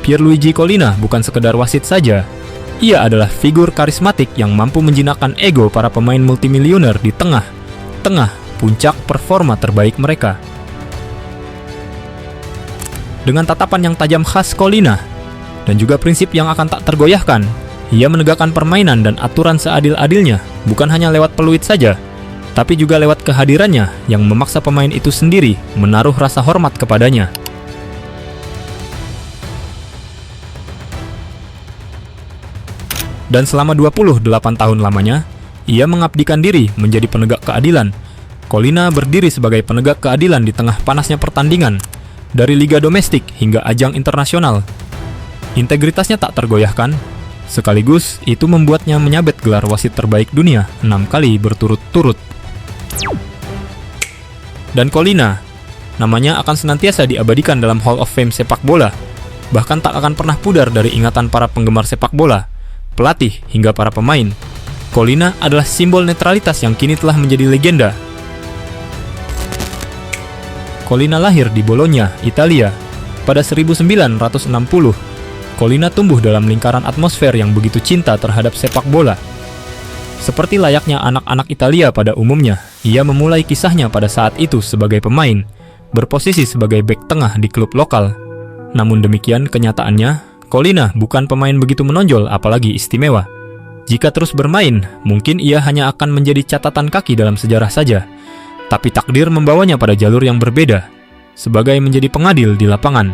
Pierluigi Collina bukan sekedar wasit saja. Ia adalah figur karismatik yang mampu menjinakkan ego para pemain multimilioner di tengah puncak performa terbaik mereka. Dengan tatapan yang tajam khas Collina, dan juga prinsip yang akan tak tergoyahkan, ia menegakkan permainan dan aturan seadil-adilnya, bukan hanya lewat peluit saja, tapi juga lewat kehadirannya yang memaksa pemain itu sendiri menaruh rasa hormat kepadanya. Dan selama 28 tahun lamanya, ia mengabdikan diri menjadi penegak keadilan. Collina berdiri sebagai penegak keadilan di tengah panasnya pertandingan, dari liga domestik hingga ajang internasional. Integritasnya tak tergoyahkan, sekaligus itu membuatnya menyabet gelar wasit terbaik dunia 6 kali berturut-turut. Dan Collina, namanya akan senantiasa diabadikan dalam Hall of Fame sepak bola, bahkan tak akan pernah pudar dari ingatan para penggemar sepak bola, pelatih hingga para pemain. Collina adalah simbol netralitas yang kini telah menjadi legenda. Collina lahir di Bologna, Italia, pada 1960. Collina tumbuh dalam lingkaran atmosfer yang begitu cinta terhadap sepak bola. Seperti layaknya anak-anak Italia pada umumnya, ia memulai kisahnya pada saat itu sebagai pemain, berposisi sebagai bek tengah di klub lokal. Namun demikian kenyataannya, Collina bukan pemain begitu menonjol apalagi istimewa. Jika terus bermain, mungkin ia hanya akan menjadi catatan kaki dalam sejarah saja. Tapi takdir membawanya pada jalur yang berbeda, sebagai menjadi pengadil di lapangan.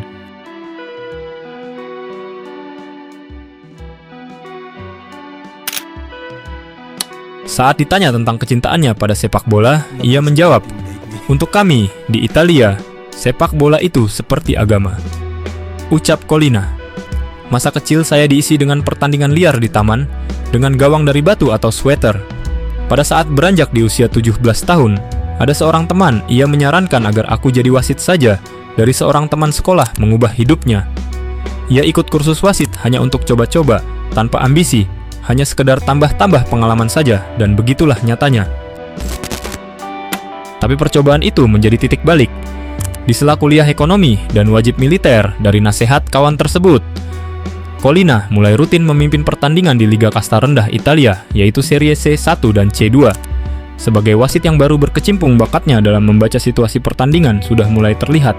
Saat ditanya tentang kecintaannya pada sepak bola, ia menjawab, "Untuk kami, di Italia, sepak bola itu seperti agama," ucap Collina. Masa kecil saya diisi dengan pertandingan liar di taman, dengan gawang dari batu atau sweater. Pada saat beranjak di usia 17 tahun, ada seorang teman, ia menyarankan agar aku jadi wasit saja. Dari seorang teman sekolah mengubah hidupnya. Ia ikut kursus wasit hanya untuk coba-coba, tanpa ambisi, hanya sekedar tambah-tambah pengalaman saja, dan begitulah nyatanya. Tapi percobaan itu menjadi titik balik. Di sela kuliah ekonomi dan wajib militer dari nasihat kawan tersebut, Collina mulai rutin memimpin pertandingan di Liga Kasta Rendah Italia, yaitu Serie C1 dan C2. Sebagai wasit yang baru berkecimpung, bakatnya dalam membaca situasi pertandingan sudah mulai terlihat.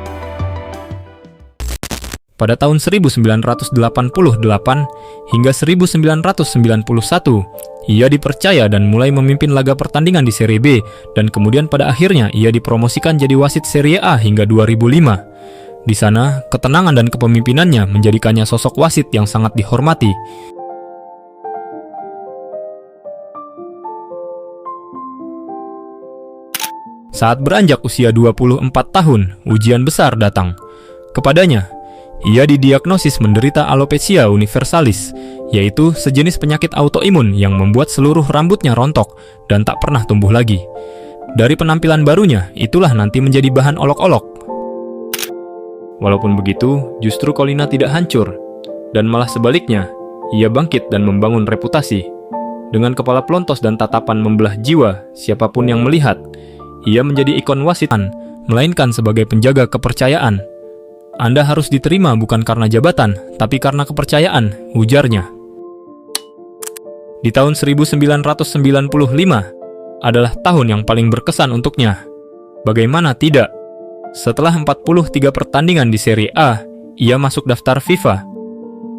Pada tahun 1988 hingga 1991, ia dipercaya dan mulai memimpin laga pertandingan di Serie B, dan kemudian pada akhirnya ia dipromosikan jadi wasit Serie A hingga 2005. Di sana, ketenangan dan kepemimpinannya menjadikannya sosok wasit yang sangat dihormati. Saat beranjak usia 24 tahun, ujian besar datang. Kepadanya, ia didiagnosis menderita alopecia universalis, yaitu sejenis penyakit autoimun yang membuat seluruh rambutnya rontok dan tak pernah tumbuh lagi. Dari penampilan barunya, itulah nanti menjadi bahan olok-olok. Walaupun begitu, justru Collina tidak hancur, dan malah sebaliknya, ia bangkit dan membangun reputasi. Dengan kepala pelontos dan tatapan membelah jiwa siapapun yang melihat, ia menjadi ikon wasitan, melainkan sebagai penjaga kepercayaan. Anda harus diterima bukan karena jabatan, tapi karena kepercayaan, ujarnya. Di tahun 1995 adalah tahun yang paling berkesan untuknya. Bagaimana tidak? Setelah 43 pertandingan di Serie A, ia masuk daftar FIFA.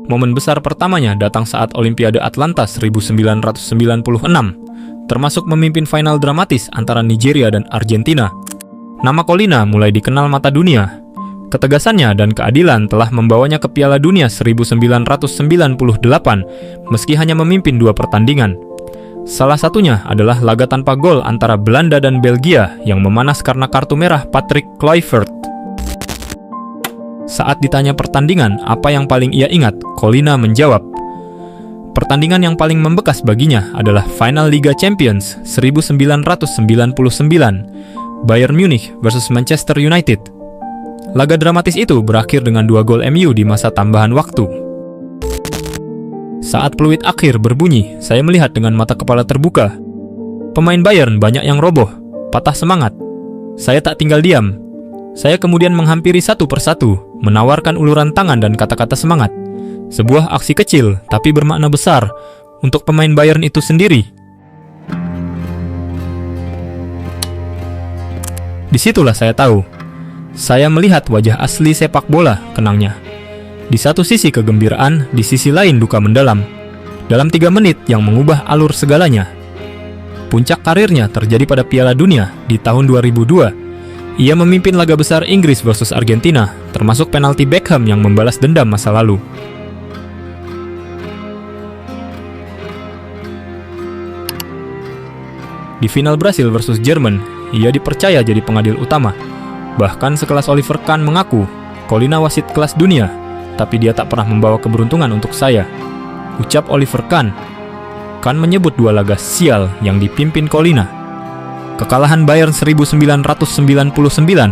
Momen besar pertamanya datang saat Olimpiade Atlanta 1996, termasuk memimpin final dramatis antara Nigeria dan Argentina. Nama Collina mulai dikenal mata dunia. Ketegasannya dan keadilan telah membawanya ke Piala Dunia 1998, meski hanya memimpin 2 pertandingan. Salah satunya adalah laga tanpa gol antara Belanda dan Belgia yang memanas karena kartu merah Patrick Kluivert. Saat ditanya pertandingan apa yang paling ia ingat, Collina menjawab, pertandingan yang paling membekas baginya adalah Final Liga Champions 1999, Bayern Munich versus Manchester United. Laga dramatis itu berakhir dengan 2 gol MU di masa tambahan waktu. Saat peluit akhir berbunyi, saya melihat dengan mata kepala terbuka. Pemain Bayern banyak yang roboh, patah semangat. Saya tak tinggal diam. Saya kemudian menghampiri satu persatu, menawarkan uluran tangan dan kata-kata semangat. Sebuah aksi kecil, tapi bermakna besar untuk pemain Bayern itu sendiri. Disitulah saya tahu. Saya melihat wajah asli sepak bola, kenangnya. Di satu sisi kegembiraan, di sisi lain duka mendalam. Dalam 3 menit yang mengubah alur segalanya. Puncak karirnya terjadi pada Piala Dunia di tahun 2002. Ia memimpin laga besar Inggris versus Argentina, termasuk penalti Beckham yang membalas dendam masa lalu. Di final Brasil versus Jerman, ia dipercaya jadi pengadil utama. Bahkan sekelas Oliver Kahn mengaku, Collina wasit kelas dunia, tapi dia tak pernah membawa keberuntungan untuk saya. Ucap Oliver Kahn. Kahn menyebut 2 laga sial yang dipimpin Collina. Kekalahan Bayern 1999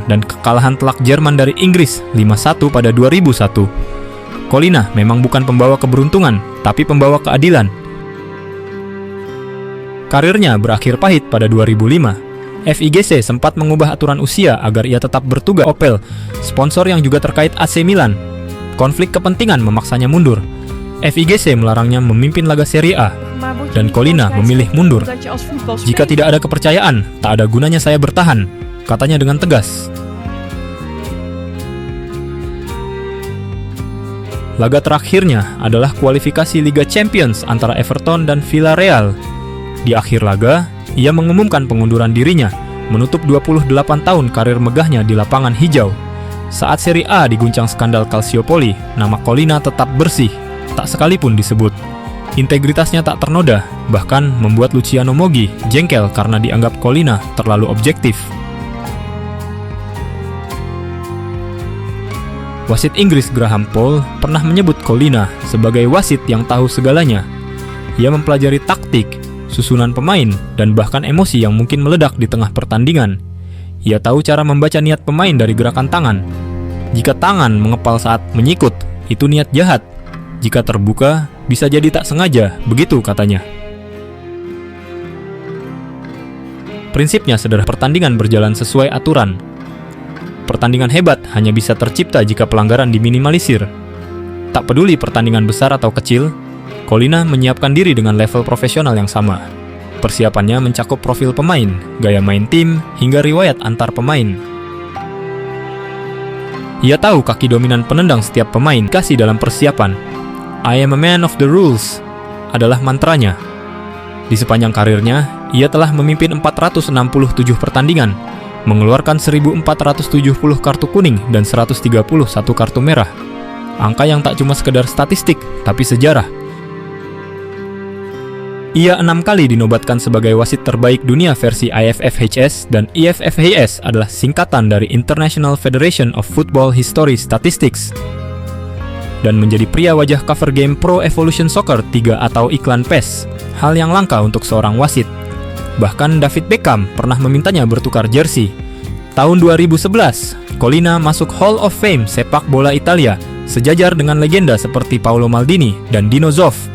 dan kekalahan telak Jerman dari Inggris 5-1 pada 2001. Collina memang bukan pembawa keberuntungan, tapi pembawa keadilan. Karirnya berakhir pahit pada 2005. FIGC sempat mengubah aturan usia agar ia tetap bertugas Opel, sponsor yang juga terkait AC Milan. Konflik kepentingan memaksanya mundur. FIGC melarangnya memimpin laga Serie A, dan Collina memilih mundur. Jika tidak ada kepercayaan, tak ada gunanya saya bertahan, katanya dengan tegas. Laga terakhirnya adalah kualifikasi Liga Champions antara Everton dan Villarreal. Di akhir laga, ia mengumumkan pengunduran dirinya, menutup 28 tahun karir megahnya di lapangan hijau. Saat Serie A diguncang skandal Calciopoli, nama Collina tetap bersih, tak sekalipun disebut. Integritasnya tak ternoda, bahkan membuat Luciano Moggi jengkel karena dianggap Collina terlalu objektif. Wasit Inggris Graham Poll pernah menyebut Collina sebagai wasit yang tahu segalanya. Ia mempelajari taktik, susunan pemain, dan bahkan emosi yang mungkin meledak di tengah pertandingan. Ia tahu cara membaca niat pemain dari gerakan tangan. Jika tangan mengepal saat menyikut, itu niat jahat. Jika terbuka, bisa jadi tak sengaja, begitu katanya. Prinsipnya sederhana, pertandingan berjalan sesuai aturan. Pertandingan hebat hanya bisa tercipta jika pelanggaran diminimalisir. Tak peduli pertandingan besar atau kecil, Collina menyiapkan diri dengan level profesional yang sama. Persiapannya mencakup profil pemain, gaya main tim, hingga riwayat antar pemain. Ia tahu kaki dominan penendang setiap pemain kasih dalam persiapan. I am a man of the rules adalah mantranya. Di sepanjang karirnya, ia telah memimpin 467 pertandingan, mengeluarkan 1470 kartu kuning dan 131 kartu merah. Angka yang tak cuma sekedar statistik, tapi sejarah. Ia 6 kali dinobatkan sebagai wasit terbaik dunia versi IFFHS, dan IFFHS adalah singkatan dari International Federation of Football History Statistics. Dan menjadi pria wajah cover game Pro Evolution Soccer 3 atau iklan PES, hal yang langka untuk seorang wasit. Bahkan David Beckham pernah memintanya bertukar jersey. Tahun 2011, Collina masuk Hall of Fame sepak bola Italia, sejajar dengan legenda seperti Paolo Maldini dan Dino Zoff.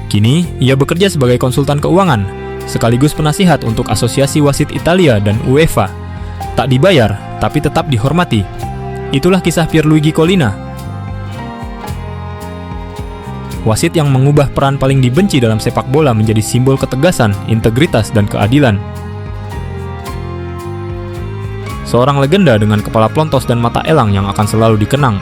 Kini, ia bekerja sebagai konsultan keuangan, sekaligus penasihat untuk Asosiasi Wasit Italia dan UEFA. Tak dibayar, tapi tetap dihormati. Itulah kisah Pierluigi Collina. Wasit yang mengubah peran paling dibenci dalam sepak bola menjadi simbol ketegasan, integritas, dan keadilan. Seorang legenda dengan kepala plontos dan mata elang yang akan selalu dikenang.